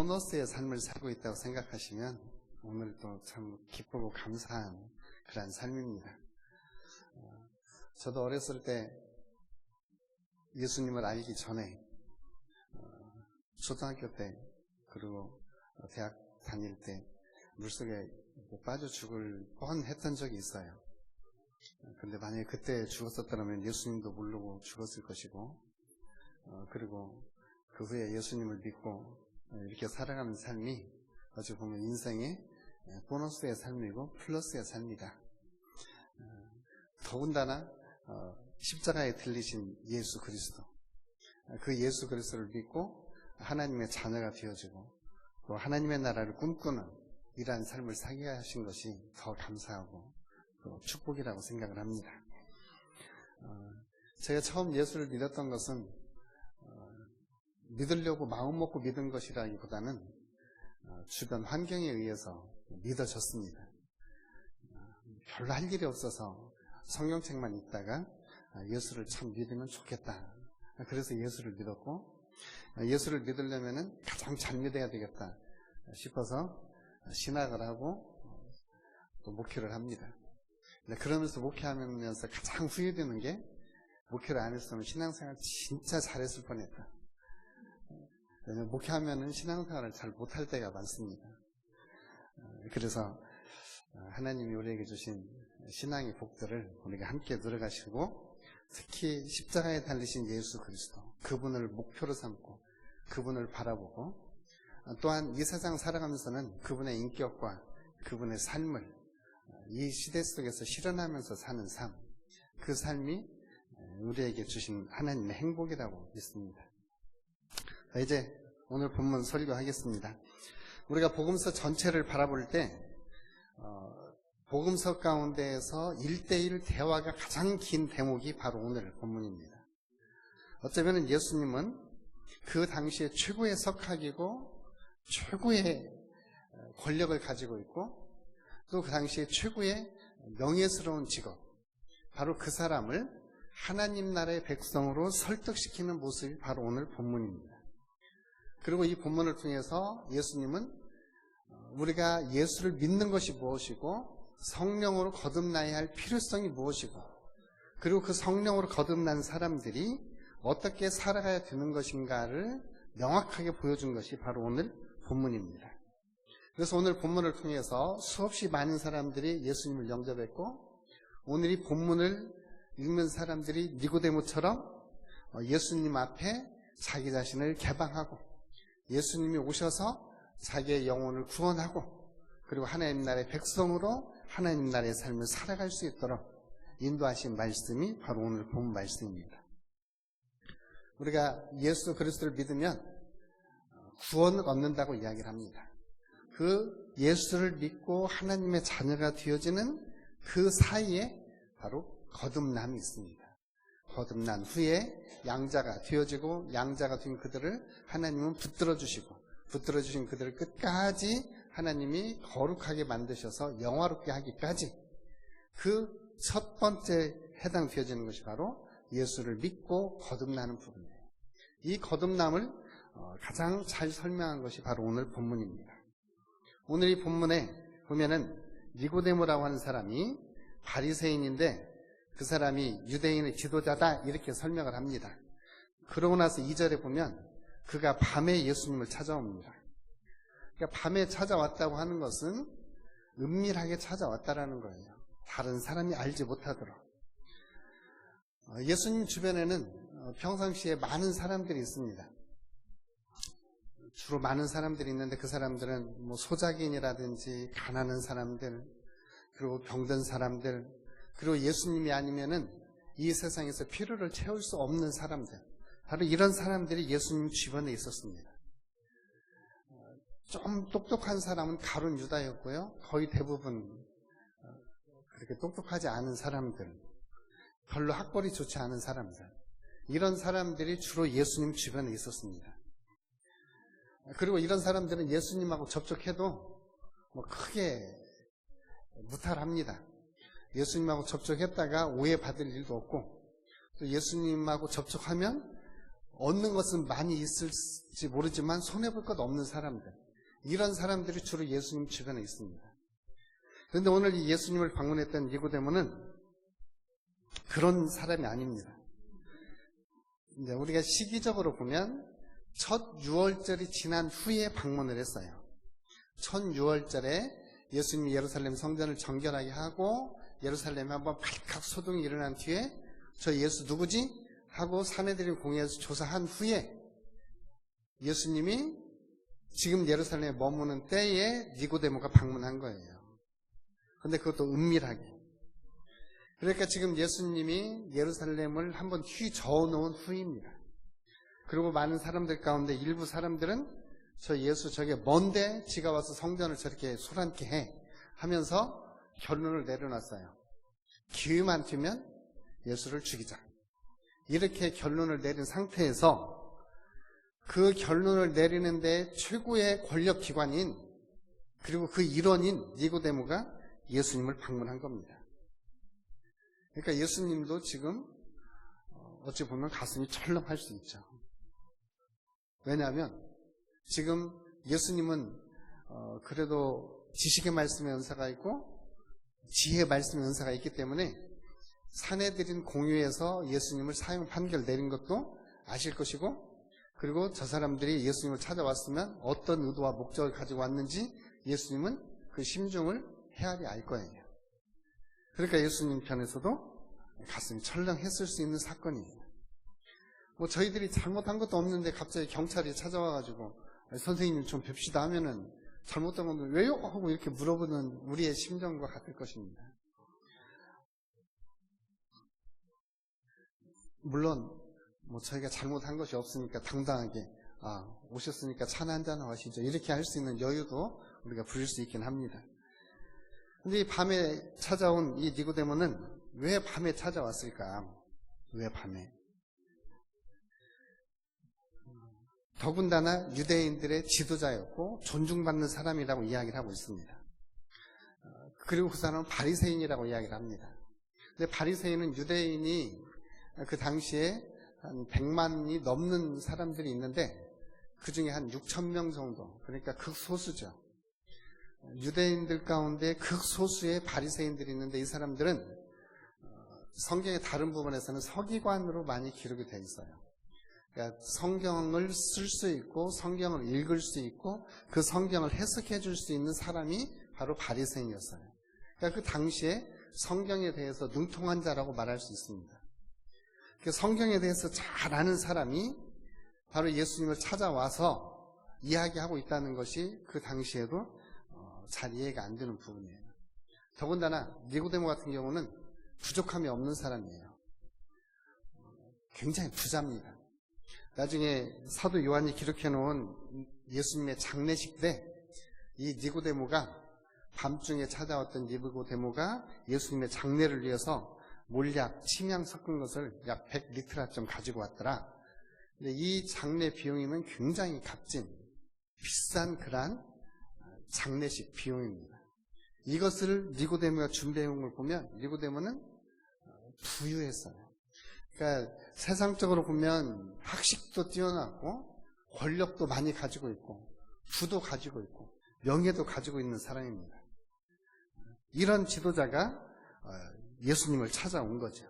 보너스의 삶을 살고 있다고 생각하시면 오늘도 참 기쁘고 감사한 그런 삶입니다. 저도 어렸을 때 예수님을 알기 전에 초등학교 때 그리고 대학 다닐 때 물속에 빠져 죽을 뻔했던 적이 있어요. 근데 만약에 그때 죽었었더라면 예수님도 모르고 죽었을 것이고, 그리고 그 후에 예수님을 믿고 이렇게 살아가는 삶이 어찌 보면 인생의 보너스의 삶이고 플러스의 삶이다. 더군다나 십자가에 들리신 예수 그리스도, 그 예수 그리스도를 믿고 하나님의 자녀가 되어지고 또 하나님의 나라를 꿈꾸는 이러한 삶을 살게 하신 것이 더 감사하고 또 축복이라고 생각을 합니다. 제가 처음 예수를 믿었던 것은 믿으려고 마음 먹고 믿은 것이라기보다는 주변 환경에 의해서 믿어졌습니다. 별로 할 일이 없어서 성경책만 읽다가 예수를 참 믿으면 좋겠다. 그래서 예수를 믿었고, 예수를 믿으려면 가장 잘 믿어야 되겠다 싶어서 신학을 하고 또 목회를 합니다. 그러면서 목회하면서 가장 후회되는 게, 목회를 안 했으면 신앙생활 진짜 잘했을 뻔했다. 왜냐면 목회하면은 신앙생활을 잘 못할 때가 많습니다. 그래서 하나님이 우리에게 주신 신앙의 복들을 우리가 함께 누려가시고, 특히 십자가에 달리신 예수 그리스도, 그분을 목표로 삼고 그분을 바라보고, 또한 이 세상 살아가면서는 그분의 인격과 그분의 삶을 이 시대 속에서 실현하면서 사는 삶, 그 삶이 우리에게 주신 하나님의 행복이라고 믿습니다. 이제 오늘 본문 설교하겠습니다. 우리가 복음서 전체를 바라볼 때 복음서 가운데에서 1대1 대화가 가장 긴 대목이 바로 오늘 본문입니다. 어쩌면 예수님은 그 당시에 최고의 석학이고 최고의 권력을 가지고 있고 또 그 당시에 최고의 명예스러운 직업, 바로 그 사람을 하나님 나라의 백성으로 설득시키는 모습이 바로 오늘 본문입니다. 그리고 이 본문을 통해서 예수님은 우리가 예수를 믿는 것이 무엇이고 성령으로 거듭나야 할 필요성이 무엇이고, 그리고 그 성령으로 거듭난 사람들이 어떻게 살아가야 되는 것인가를 명확하게 보여준 것이 바로 오늘 본문입니다. 그래서 오늘 본문을 통해서 수없이 많은 사람들이 예수님을 영접했고, 오늘 이 본문을 읽는 사람들이 니고데모처럼 예수님 앞에 자기 자신을 개방하고 예수님이 오셔서 자기의 영혼을 구원하고 그리고 하나님 나라의 백성으로 하나님 나라의 삶을 살아갈 수 있도록 인도하신 말씀이 바로 오늘 본 말씀입니다. 우리가 예수 그리스도를 믿으면 구원을 얻는다고 이야기를 합니다. 그 예수를 믿고 하나님의 자녀가 되어지는 그 사이에 바로 거듭남이 있습니다. 거듭난 후에 양자가 되어지고, 양자가 된 그들을 하나님은 붙들어 주신 그들을 끝까지 하나님이 거룩하게 만드셔서 영화롭게 하기까지, 그 첫 번째 해당되어지는 것이 바로 예수를 믿고 거듭나는 부분이에요. 이 거듭남을 가장 잘 설명한 것이 바로 오늘 본문입니다. 오늘 이 본문에 보면은 니고데모라고 하는 사람이 바리새인인데 그 사람이 유대인의 지도자다 이렇게 설명을 합니다. 그러고 나서 2절에 보면 그가 밤에 예수님을 찾아옵니다. 그러니까 밤에 찾아왔다고 하는 것은 은밀하게 찾아왔다라는 거예요. 다른 사람이 알지 못하도록. 예수님 주변에는 평상시에 많은 사람들이 있습니다. 주로 많은 사람들이 있는데 그 사람들은 뭐 소작인이라든지 가난한 사람들, 그리고 병든 사람들, 그리고 예수님이 아니면은 이 세상에서 필요를 채울 수 없는 사람들, 바로 이런 사람들이 예수님 주변에 있었습니다. 좀 똑똑한 사람은 가룟 유다였고요. 거의 대부분 그렇게 똑똑하지 않은 사람들, 별로 학벌이 좋지 않은 사람들, 이런 사람들이 주로 예수님 주변에 있었습니다. 그리고 이런 사람들은 예수님하고 접촉해도 뭐 크게 무탈합니다. 예수님하고 접촉했다가 오해받을 일도 없고, 또 예수님하고 접촉하면 얻는 것은 많이 있을지 모르지만 손해볼 것 없는 사람들, 이런 사람들이 주로 예수님 주변에 있습니다. 그런데 오늘 이 예수님을 방문했던 니고데모는 그런 사람이 아닙니다. 이제 우리가 시기적으로 보면 첫 유월절이 지난 후에 방문을 했어요. 첫 유월절에 예수님이 예루살렘 성전을 정결하게 하고 예루살렘에 한번 발칵 소동이 일어난 뒤에 저 예수 누구지? 하고 사내들인 공회에서 조사한 후에 예수님이 지금 예루살렘에 머무는 때에 니고데모가 방문한 거예요. 그런데 그것도 은밀하게. 그러니까 지금 예수님이 예루살렘을 한번 휘저어 놓은 후입니다. 그리고 많은 사람들 가운데 일부 사람들은 저 예수 저게 뭔데 지가 와서 성전을 저렇게 소란케 해 하면서 결론을 내려놨어요. 기회만 되면 예수를 죽이자. 이렇게 결론을 내린 상태에서 그 결론을 내리는데 최고의 권력기관인 그리고 그 일원인 니고데모가 예수님을 방문한 겁니다. 그러니까 예수님도 지금 어찌 보면 가슴이 철렁할 수 있죠. 왜냐하면 지금 예수님은 그래도 지식의 말씀의 은사가 있고 지혜의 말씀의 은사가 있기 때문에 사내들인 공유에서 예수님을 사형 판결 내린 것도 아실 것이고, 그리고 저 사람들이 예수님을 찾아왔으면 어떤 의도와 목적을 가지고 왔는지 예수님은 그 심중을 헤아려 알 거예요. 그러니까 예수님 편에서도 가슴이 철렁했을 수 있는 사건이에요. 뭐 저희들이 잘못한 것도 없는데 갑자기 경찰이 찾아와가지고 선생님 좀 뵙시다 하면은 잘못한 건 왜요? 하고 이렇게 물어보는 우리의 심정과 같을 것입니다. 물론 뭐 저희가 잘못한 것이 없으니까 당당하게 오셨으니까 차나 한잔 하시죠 이렇게 할 수 있는 여유도 우리가 부릴 수 있긴 합니다. 근데 이 밤에 찾아온 이 니고데모는 왜 밤에 찾아왔을까? 왜 밤에? 더군다나 유대인들의 지도자였고 존중받는 사람이라고 이야기를 하고 있습니다. 그리고 그 사람은 바리새인이라고 이야기를 합니다. 근데 바리새인은 유대인이 그 당시에 한 100만이 넘는 사람들이 있는데 그 중에 한 6천 명 정도, 그러니까 극소수죠. 유대인들 가운데 극소수의 바리새인들이 있는데 이 사람들은 성경의 다른 부분에서는 서기관으로 많이 기록이 되어 있어요. 그러니까 성경을 쓸 수 있고 성경을 읽을 수 있고 그 성경을 해석해 줄 수 있는 사람이 바로 바리새인이었어요. 그러니까 그 당시에 성경에 대해서 능통한 자라고 말할 수 있습니다. 성경에 대해서 잘 아는 사람이 바로 예수님을 찾아와서 이야기하고 있다는 것이 그 당시에도 잘 이해가 안 되는 부분이에요. 더군다나 니고데모 같은 경우는 부족함이 없는 사람이에요. 굉장히 부자입니다. 나중에 사도 요한이 기록해 놓은 예수님의 장례식 때 이 니고데모가 밤중에 찾아왔던 니고데모가 예수님의 장례를 위해서 몰약, 침향 섞은 것을 약 100리터쯤 가지고 왔더라. 근데 이 장례 비용이면 굉장히 값진 비싼 그런 장례식 비용입니다. 이것을 니고데모가 준비해온 걸 보면 니고데모는 부유했어요. 그러니까 세상적으로 보면 학식도 뛰어나고 권력도 많이 가지고 있고 부도 가지고 있고 명예도 가지고 있는 사람입니다. 이런 지도자가 예수님을 찾아온 거죠.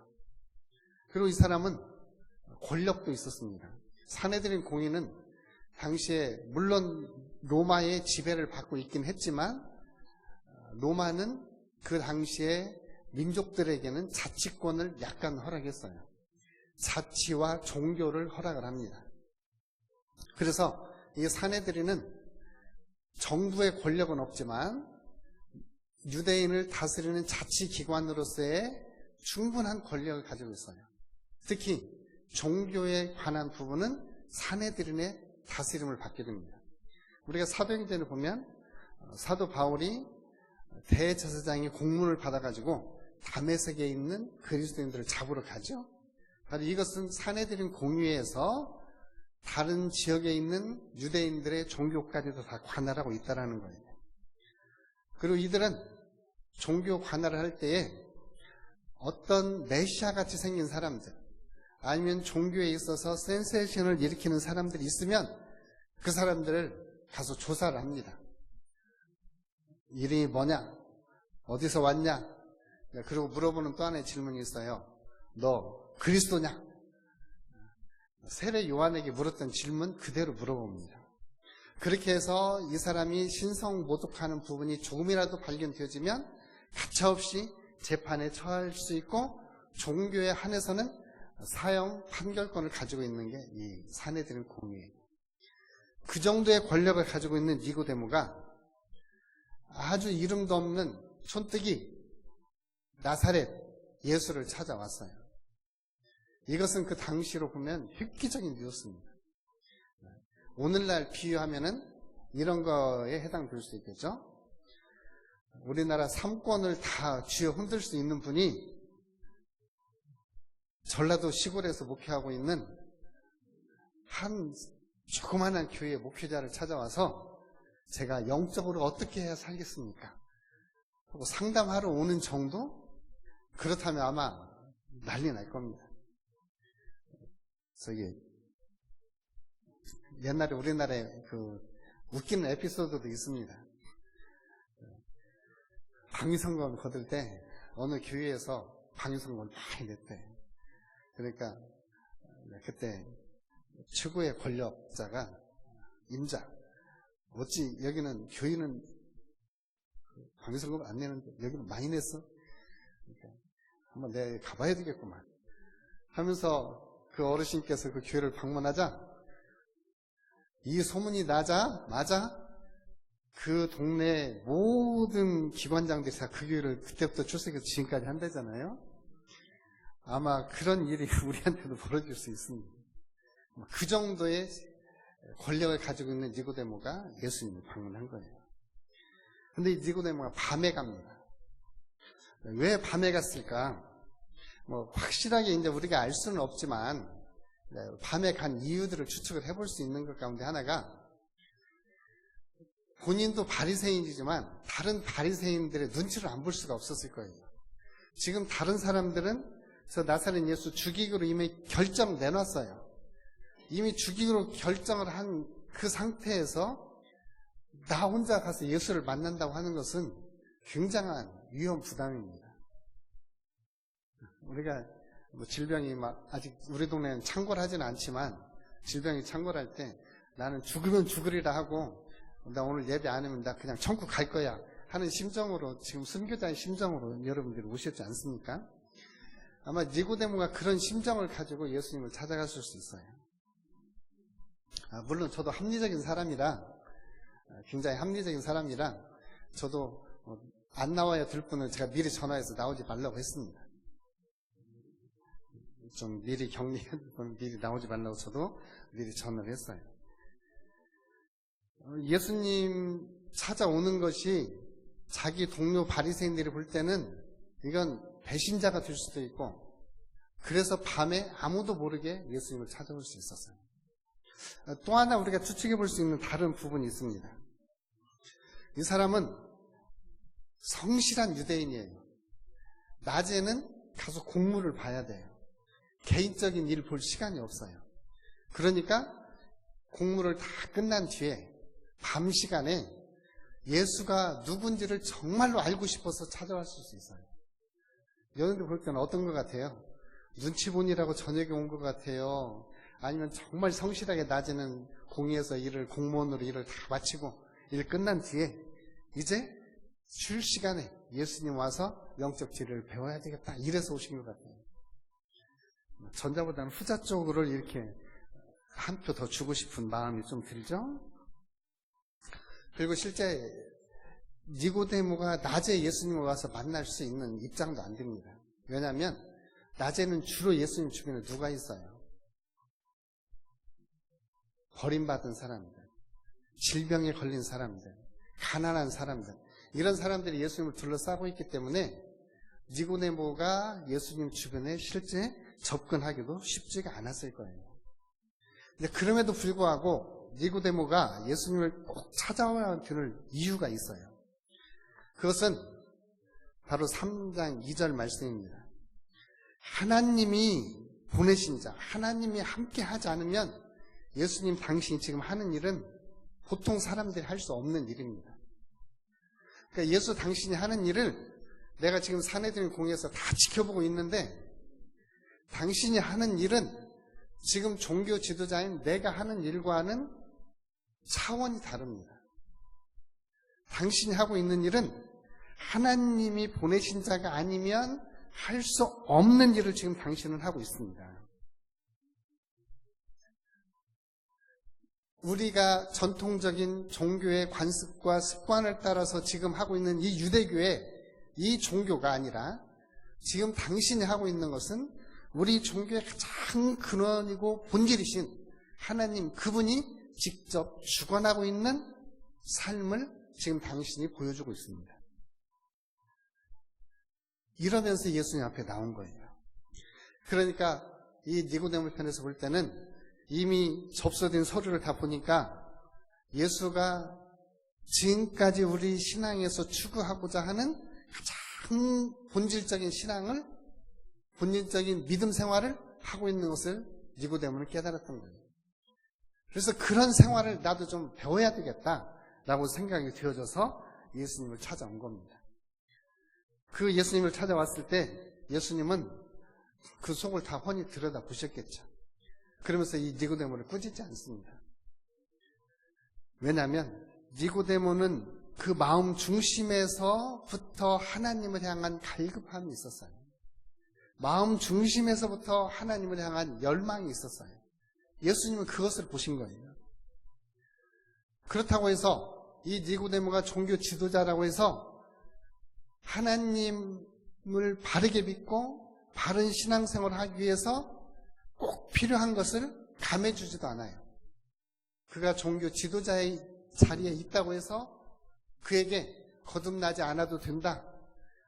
그리고 이 사람은 권력도 있었습니다. 사내들인 공의는 당시에 물론 로마의 지배를 받고 있긴 했지만 로마는 그 당시에 민족들에게는 자치권을 약간 허락했어요. 자치와 종교를 허락을 합니다. 그래서 이 사내들이는 정부의 권력은 없지만 유대인을 다스리는 자치기관으로서의 충분한 권력을 가지고 있어요. 특히 종교에 관한 부분은 사내들인의 다스림을 받게 됩니다. 우리가 사도행전을 보면 사도 바울이 대제사장의 공문을 받아가지고 다메섹에 있는 그리스도인들을 잡으러 가죠. 바로 이것은 사내들인 공유에서 다른 지역에 있는 유대인들의 종교까지도 다 관할하고 있다는 거예요. 그리고 이들은 종교 관할을 할 때에 어떤 메시아 같이 생긴 사람들, 아니면 종교에 있어서 센세이션을 일으키는 사람들이 있으면 그 사람들을 가서 조사를 합니다. 이름이 뭐냐? 어디서 왔냐? 그리고 물어보는 또 하나의 질문이 있어요. 너 그리스도냐? 세례 요한에게 물었던 질문 그대로 물어봅니다. 그렇게 해서 이 사람이 신성 모독하는 부분이 조금이라도 발견되어지면 가차없이 재판에 처할 수 있고 종교에 한해서는 사형 판결권을 가지고 있는 게 이 사내들의 공의예요. 그 정도의 권력을 가지고 있는 니고데모가 아주 이름도 없는 촌뜨기 나사렛 예수를 찾아왔어요. 이것은 그 당시로 보면 획기적인 뉴스입니다. 오늘날 비유하면은 이런 거에 해당될 수 있겠죠. 우리나라 삼권을 다 쥐어 흔들 수 있는 분이 전라도 시골에서 목회하고 있는 한 조그마한 교회 목회자를 찾아와서 제가 영적으로 어떻게 해야 살겠습니까? 하고 상담하러 오는 정도? 그렇다면 아마 난리 날 겁니다. 저기 옛날에 우리나라에 그 웃기는 에피소드도 있습니다. 방위선거를 거둘 때 어느 교회에서 방위선거를 많이 냈대. 그러니까 그때 최고의 권력자가 임자, 어찌 여기는 교회는 방위선거를 안 내는데 여기는 많이 냈어? 그러니까 한번 내가 가봐야 되겠구만 하면서 그 어르신께서 그 교회를 방문하자 이 소문이 나자마자 그 동네 모든 기관장들이 다 그 교회를 그때부터 출석해서 지금까지 한다잖아요. 아마 그런 일이 우리한테도 벌어질 수 있습니다. 그 정도의 권력을 가지고 있는 니고데모가 예수님을 방문한 거예요. 근데 이 니고데모가 밤에 갑니다. 왜 밤에 갔을까? 확실하게 이제 우리가 알 수는 없지만 밤에 간 이유들을 추측을 해볼 수 있는 것 가운데 하나가 본인도 바리새인이지만 다른 바리새인들의 눈치를 안 볼 수가 없었을 거예요. 지금 다른 사람들은 저 나사렛 예수 죽이기로 이미 결정 내놨어요. 이미 죽이기로 결정을 한 그 상태에서 나 혼자 가서 예수를 만난다고 하는 것은 굉장한 위험 부담입니다. 우리가 질병이 아직 우리 동네는 창궐하지는 않지만 질병이 창궐할 때 나는 죽으면 죽으리라 하고 나 오늘 예배 안 하면 나 그냥 천국 갈 거야 하는 심정으로 지금 순교자의 심정으로 여러분들이 오셨지 않습니까? 아마 니고데모가 그런 심정을 가지고 예수님을 찾아갔을 수 있어요. 물론 저도 합리적인 사람이라 굉장히 합리적인 사람이라 저도 안 나와야 될 분을 제가 미리 전화해서 나오지 말라고 했습니다. 좀 미리 격리한 분 미리 나오지 말라고 저도 미리 전화를 했어요. 예수님 찾아오는 것이 자기 동료 바리새인들이 볼 때는 이건 배신자가 될 수도 있고 그래서 밤에 아무도 모르게 예수님을 찾아올 수 있었어요. 또 하나 우리가 추측해 볼 수 있는 다른 부분이 있습니다. 이 사람은 성실한 유대인이에요. 낮에는 가서 공무를 봐야 돼요. 개인적인 일을 볼 시간이 없어요. 그러니까 공무를 다 끝난 뒤에 밤 시간에 예수가 누군지를 정말로 알고 싶어서 찾아왔을 수 있어요. 여러분들 볼 때는 어떤 것 같아요? 눈치 보느라고 저녁에 온 것 같아요? 아니면 정말 성실하게 낮에는 공의에서 공무원으로 일을 다 마치고 일 끝난 뒤에 이제 쉴 시간에 예수님 와서 영적 지혜를 배워야 되겠다 이래서 오신 것 같아요. 전자보다는 후자 쪽으로 이렇게 한 표 더 주고 싶은 마음이 좀 들죠? 그리고 실제 니고데모가 낮에 예수님을 와서 만날 수 있는 입장도 안 됩니다. 왜냐하면 낮에는 주로 예수님 주변에 누가 있어요? 버림받은 사람들, 질병에 걸린 사람들, 가난한 사람들, 이런 사람들이 예수님을 둘러싸고 있기 때문에 니고데모가 예수님 주변에 실제 접근하기도 쉽지가 않았을 거예요. 근데 그럼에도 불구하고 니고데모가 예수님을 꼭 찾아와야 될 이유가 있어요. 그것은 바로 3장 2절 말씀입니다. 하나님이 보내신 자, 하나님이 함께 하지 않으면 예수님 당신이 지금 하는 일은 보통 사람들이 할 수 없는 일입니다. 그러니까 예수 당신이 하는 일을 내가 지금 사내들인 공회에서 다 지켜보고 있는데 당신이 하는 일은 지금 종교 지도자인 내가 하는 일과는 차원이 다릅니다. 당신이 하고 있는 일은 하나님이 보내신 자가 아니면 할 수 없는 일을 지금 당신은 하고 있습니다. 우리가 전통적인 종교의 관습과 습관을 따라서 지금 하고 있는 이 유대교의 이 종교가 아니라 지금 당신이 하고 있는 것은 우리 종교의 가장 근원이고 본질이신 하나님 그분이 직접 주관하고 있는 삶을 지금 당신이 보여주고 있습니다. 이러면서 예수님 앞에 나온 거예요. 그러니까 이 니고데모 편에서 볼 때는 이미 접수된 서류를 다 보니까 예수가 지금까지 우리 신앙에서 추구하고자 하는 가장 본질적인 신앙을, 본질적인 믿음 생활을 하고 있는 것을 니고데모는 깨달았던 거예요. 그래서 그런 생활을 나도 좀 배워야 되겠다라고 생각이 되어져서 예수님을 찾아온 겁니다. 그 예수님을 찾아왔을 때 예수님은 그 속을 다 훤히 들여다보셨겠죠. 그러면서 이 니고데모를 꾸짖지 않습니다. 왜냐하면 니고데모는 그 마음 중심에서부터 하나님을 향한 갈급함이 있었어요. 마음 중심에서부터 하나님을 향한 열망이 있었어요. 예수님은 그것을 보신 거예요. 그렇다고 해서 이 니고데모가 종교 지도자라고 해서 하나님을 바르게 믿고 바른 신앙생활을 하기 위해서 꼭 필요한 것을 감해주지도 않아요. 그가 종교 지도자의 자리에 있다고 해서 그에게 거듭나지 않아도 된다.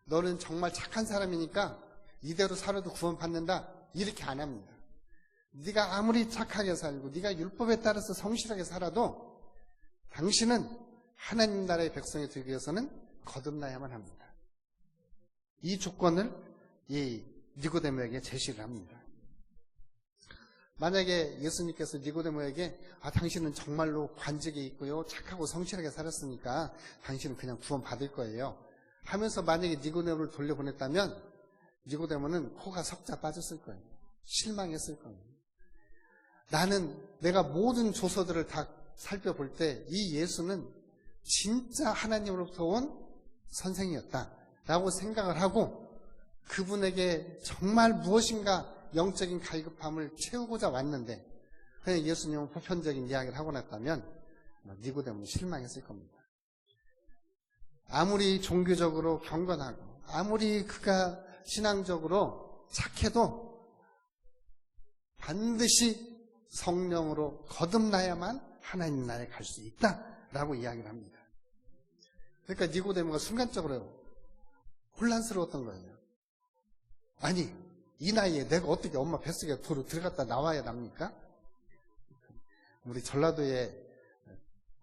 너는 정말 착한 사람이니까 이대로 살아도 구원받는다. 이렇게 안 합니다. 네가 아무리 착하게 살고 네가 율법에 따라서 성실하게 살아도 당신은 하나님 나라의 백성이 되기 위해서는 거듭나야만 합니다. 이 조건을 이 니고데모에게 제시를 합니다. 만약에 예수님께서 니고데모에게 당신은 정말로 관직이 있고요 착하고 성실하게 살았으니까 당신은 그냥 구원 받을 거예요 하면서 만약에 니고데모를 돌려보냈다면 니고데모는 코가 석자 빠졌을 거예요. 실망했을 거예요. 나는 내가 모든 조서들을 다 살펴볼 때 이 예수는 진짜 하나님으로부터 온 선생이었다라고 생각을 하고 그분에게 정말 무엇인가 영적인 갈급함을 채우고자 왔는데 그냥 예수님은 보편적인 이야기를 하고 났다면 니고데모는 실망했을 겁니다. 아무리 종교적으로 경건하고 아무리 그가 신앙적으로 착해도 반드시 성령으로 거듭나야만 하나님 나라에 갈 수 있다라고 이야기를 합니다. 그러니까 니고데모가 순간적으로 혼란스러웠던 거예요. 아니 이 나이에 내가 어떻게 엄마 뱃속에 들어갔다 나와야 합니까? 우리 전라도에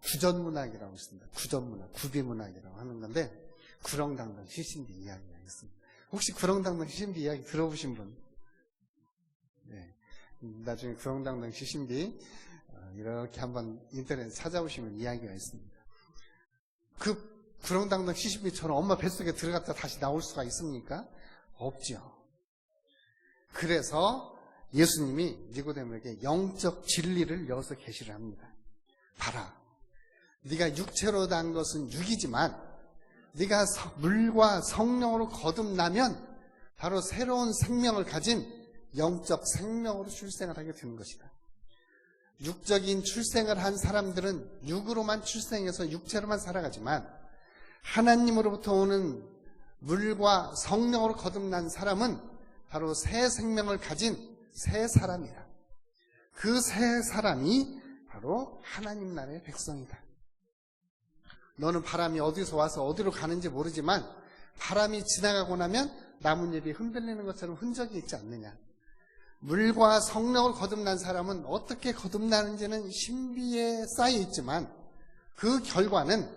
구전문학이라고 있습니다. 구전문학, 구비문학이라고 하는 건데 구렁당당 시신비 이야기가 있습니다. 혹시 구렁당당 시신비 이야기 들어보신 분? 네. 나중에 구렁당당 시신비 이렇게 한번 인터넷에 찾아보시면 이야기가 있습니다. 그 구렁당당 시신비처럼 엄마 뱃속에 들어갔다 다시 나올 수가 있습니까? 없죠. 그래서 예수님이 니고데모에게 영적 진리를 여기서 계시를 합니다. 봐라. 네가 육체로 난 것은 육이지만 네가 물과 성령으로 거듭나면 바로 새로운 생명을 가진 영적 생명으로 출생을 하게 되는 것이다. 육적인 출생을 한 사람들은 육으로만 출생해서 육체로만 살아가지만 하나님으로부터 오는 물과 성령으로 거듭난 사람은 바로 새 생명을 가진 새 사람이다. 그 새 사람이 바로 하나님 나라의 백성이다. 너는 바람이 어디서 와서 어디로 가는지 모르지만 바람이 지나가고 나면 나뭇잎이 흔들리는 것처럼 흔적이 있지 않느냐. 물과 성령을 거듭난 사람은 어떻게 거듭나는지는 신비에 쌓여 있지만 그 결과는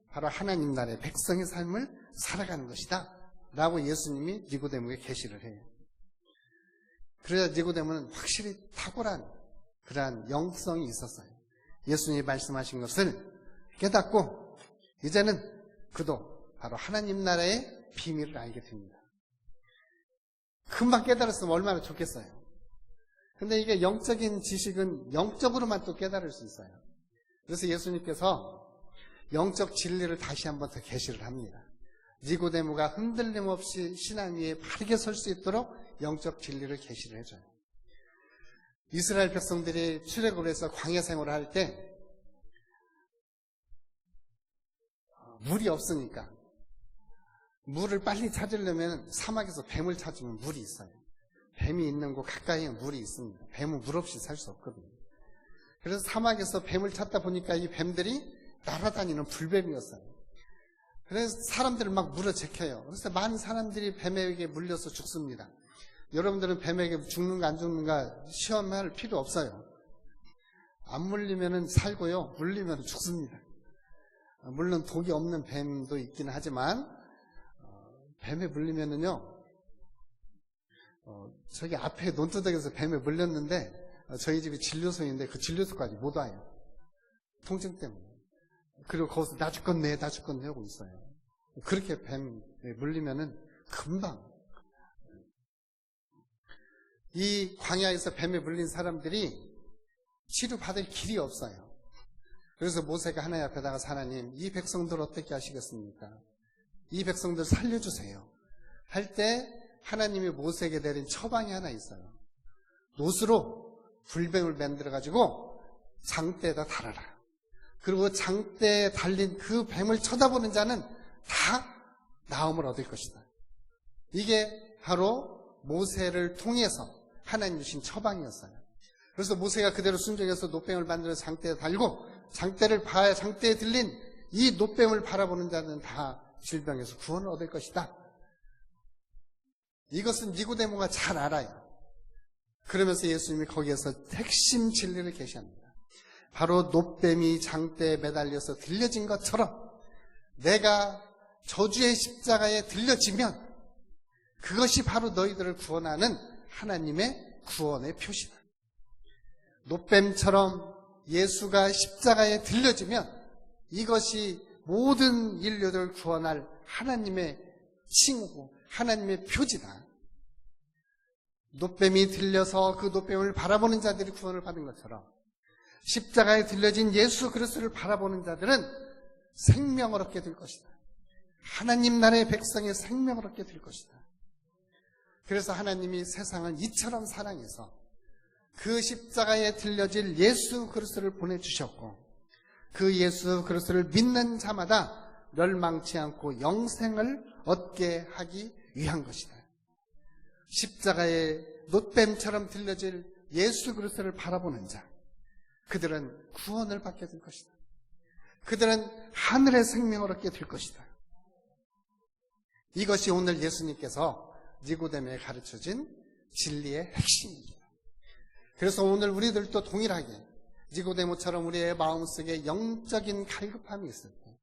바로 하나님 나라의 백성의 삶을 살아가는 것이다 라고 예수님이 니고데모에게 계시를 해요. 그래야 니고데모는 확실히 탁월한 그러한 영성이 있었어요. 예수님이 말씀하신 것을 깨닫고 이제는 그도 바로 하나님 나라의 비밀을 알게 됩니다. 금방 깨달았으면 얼마나 좋겠어요. 근데 이게 영적인 지식은 영적으로만 또 깨달을 수 있어요. 그래서 예수님께서 영적 진리를 다시 한번 더 계시를 합니다. 니고데모가 흔들림 없이 신앙 위에 바르게 설 수 있도록 영적 진리를 계시를 해줘요. 이스라엘 백성들이 출애굽을 해서 광야 생활을 할 때 물이 없으니까 물을 빨리 찾으려면 사막에서 뱀을 찾으면 물이 있어요. 뱀이 있는 곳 가까이에 물이 있습니다. 뱀은 물 없이 살 수 없거든요. 그래서 사막에서 뱀을 찾다 보니까 이 뱀들이 날아다니는 불뱀이었어요. 그래서 사람들을 막 물어제켜요. 그래서 많은 사람들이 뱀에게 물려서 죽습니다. 여러분들은 뱀에게 죽는가 안 죽는가 시험할 필요 없어요. 안 물리면 살고요. 물리면 죽습니다. 물론 독이 없는 뱀도 있기는 하지만 뱀에 물리면은요, 저기 앞에 논두덕에서 뱀에 물렸는데 저희 집이 진료소인데 그 진료소까지 못 와요. 통증 때문에. 그리고 거기서 나 죽겠네 하고 있어요. 그렇게 뱀에 물리면은 금방. 이 광야에서 뱀에 물린 사람들이 치료받을 길이 없어요. 그래서 모세가 하나님 앞에다가 하나님, 이 백성들 어떻게 하시겠습니까? 이 백성들 살려주세요. 할 때 하나님이 모세에게 내린 처방이 하나 있어요. 노스로 불뱀을 만들어가지고 장대에다 달아라. 그리고 장대에 달린 그 뱀을 쳐다보는 자는 다 나음을 얻을 것이다. 이게 바로 모세를 통해서 하나님 주신 처방이었어요. 그래서 모세가 그대로 순종해서 놋뱀을 만들어서 장대에 달고 장대에 들린 이 놋뱀을 바라보는 자는 다 질병에서 구원을 얻을 것이다. 이것은 니고데모가 잘 알아요. 그러면서 예수님이 거기에서 핵심 진리를 계시합니다. 바로 놋뱀이 장대에 매달려서 들려진 것처럼 내가 저주의 십자가에 들려지면 그것이 바로 너희들을 구원하는 하나님의 구원의 표시다. 놋뱀처럼 예수가 십자가에 들려지면 이것이 모든 인류들을 구원할 하나님의 칭호고 하나님의 표지다. 놋뱀이 들려서 그 놋뱀을 바라보는 자들이 구원을 받은 것처럼 십자가에 들려진 예수 그리스도를 바라보는 자들은 생명을 얻게 될 것이다. 하나님 나라의 백성의 생명을 얻게 될 것이다. 그래서 하나님이 세상을 이처럼 사랑해서 그 십자가에 들려질 예수 그리스도를 보내주셨고 그 예수 그리스도를 믿는 자마다 멸망치 않고 영생을 얻게 하기 위한 것이다. 십자가에 놋뱀처럼 들려질 예수 그리스도를 바라보는 자, 그들은 구원을 받게 될 것이다. 그들은 하늘의 생명을 얻게 될 것이다. 이것이 오늘 예수님께서 니고데모에 가르쳐진 진리의 핵심입니다. 그래서 오늘 우리들도 동일하게 니고데모처럼 우리의 마음속에 영적인 갈급함이 있을 때,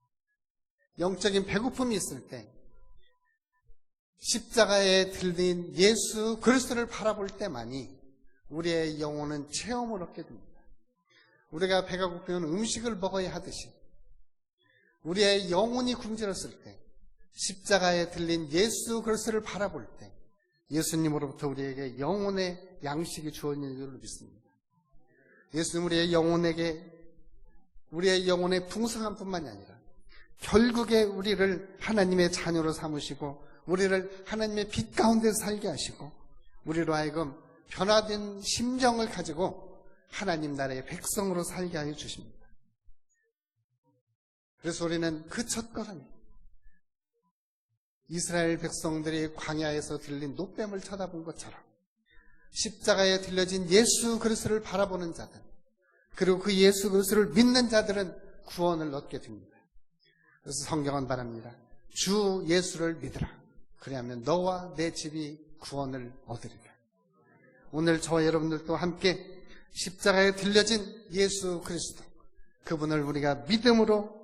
영적인 배고픔이 있을 때 십자가에 들린 예수 그리스도를 바라볼 때만이 우리의 영혼은 체험을 얻게 됩니다. 우리가 배가 고프면 음식을 먹어야 하듯이 우리의 영혼이 굶주렸을 때 십자가에 들린 예수 그리스도를 바라볼 때 예수님으로부터 우리에게 영혼의 양식이 주어지는 줄을 믿습니다. 예수님 우리의 영혼의 풍성함뿐만이 아니라 결국에 우리를 하나님의 자녀로 삼으시고 우리를 하나님의 빛 가운데 살게 하시고 우리로 하여금 변화된 심정을 가지고 하나님 나라의 백성으로 살게 하여 주십니다. 그래서 우리는 그 첫걸음 이스라엘 백성들이 광야에서 들린 놋뱀을 쳐다본 것처럼 십자가에 들려진 예수 그리스도를 바라보는 자들 그리고 그 예수 그리스도를 믿는 자들은 구원을 얻게 됩니다. 그래서 성경은 말합니다. 주 예수를 믿으라. 그리하면 너와 내 집이 구원을 얻으리라. 오늘 저와 여러분들도 함께 십자가에 들려진 예수 그리스도 그분을 우리가 믿음으로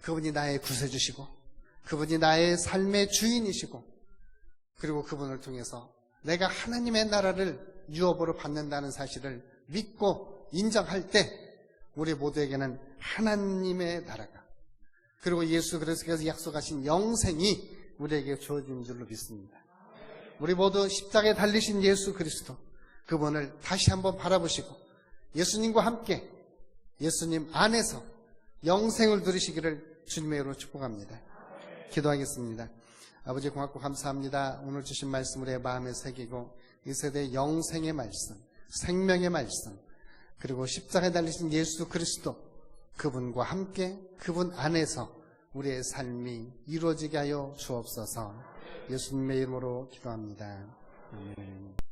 그분이 나의 구세주시고 그분이 나의 삶의 주인이시고 그리고 그분을 통해서 내가 하나님의 나라를 유업으로 받는다는 사실을 믿고 인정할 때 우리 모두에게는 하나님의 나라가, 그리고 예수 그리스도께서 약속하신 영생이 우리에게 주어진 줄로 믿습니다. 우리 모두 십자가에 달리신 예수 그리스도, 그분을 다시 한번 바라보시고 예수님과 함께 예수님 안에서 영생을 누리시기를 주님의 이름으로 축복합니다. 기도하겠습니다. 아버지, 고맙고 감사합니다. 오늘 주신 말씀을 내 마음에 새기고 이 세대의 영생의 말씀, 생명의 말씀, 그리고 십자가에 달리신 예수 그리스도, 그분과 함께 그분 안에서 우리의 삶이 이루어지게 하여 주옵소서. 예수님의 이름으로 기도합니다. 아멘.